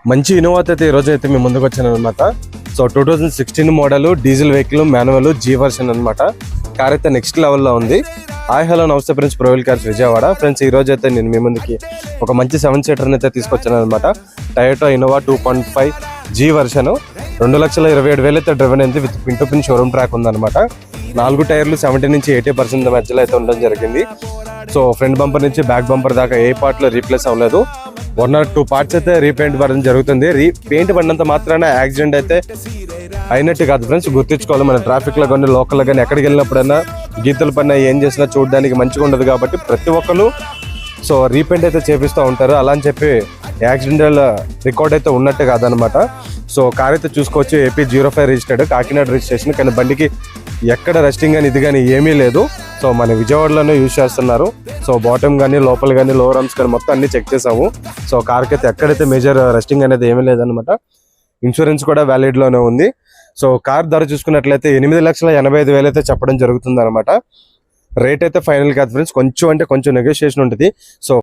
మంచి ఇన్నోవాతో అయితే ఈరోజు అయితే మేము ముందుకు వచ్చాను అనమాట. So 2016 model diesel vehicle manual G version అనమాట. కార్ అయితే నెక్స్ట్ లెవెల్లో ఉంది. హాయ్ హలో నమస్తే friends, profile cars Vijayawada. Friends ఈ రోజు అయితే నేను మీ ముందుకి ఒక మంచి 7 సీటర్ అయితే తీసుకొచ్చాను అనమాట. టయోటా ఇన్నోవా 2.5 జీ వర్షన్ 2,27,000 అయితే డ్రివెన్ అయింది. With pin to pin showroom track ఉందన్నమాట. 4 టైర్లు 70 నుంచి 80% మధ్యలో అయితే ఉండడం జరిగింది. సో ఫ్రంట్ బంపర్ నుంచి బ్యాక్ బంపర్ దాకా ఏ పార్ట్లో రీప్లేస్ అవ్వలేదు. 1 or 2 పార్ట్స్ అయితే రీపెయింట్ పడడం జరుగుతుంది. పెయింట్ పడినంత మాత్రాన యాక్సిడెంట్ అయితే అయినట్టు కాదు ఫ్రెండ్స్, గుర్తించుకోవాలి. మన ట్రాఫిక్ లో కానీ లోకల్ కానీ ఎక్కడికి వెళ్ళినప్పుడైనా గీతల పైన ఏం చేసినా చూడడానికి మంచిగా ఉండదు. కాబట్టి ప్రతి ఒక్కరు సో రీపెయింట్ అయితే చేపిస్తూ ఉంటారు. అలా అని చెప్పి యాక్సిడెంటల్ రికార్డ్ అయితే ఉన్నట్టు కాదనమాట. సో కార్ అయితే చూసుకోవచ్చు, AP 05 రిజిస్టర్డ్, కాకినాడ రిజిస్ట్రేషన్. కానీ బండికి ఎక్కడ రెస్టింగ్ కానీ ఇది కానీ ఏమీ లేదు. సో మన విజయవాడలోనే యూజ్ చేస్తున్నారు. సో బాటమ్ కానీ లోపల కానీ లోవర్ ఆర్మ్స్ కానీ మొత్తం అన్ని చెక్ చేసాము. సో కార్కి అయితే ఎక్కడైతే మేజర్ రెస్టింగ్ అనేది ఏమీ లేదనమాట. ఇన్సూరెన్స్ కూడా వ్యాలిడ్ లోనే ఉంది. సో కార్ ధర చూసుకున్నట్లయితే 8,85,000 అయితే చెప్పడం జరుగుతుంది అనమాట. రేట్ అయితే ఫైనల్ కాదు ఫ్రెండ్స్, కొంచెం అంటే కొంచెం నెగోషియేషన్ ఉంటుంది. సో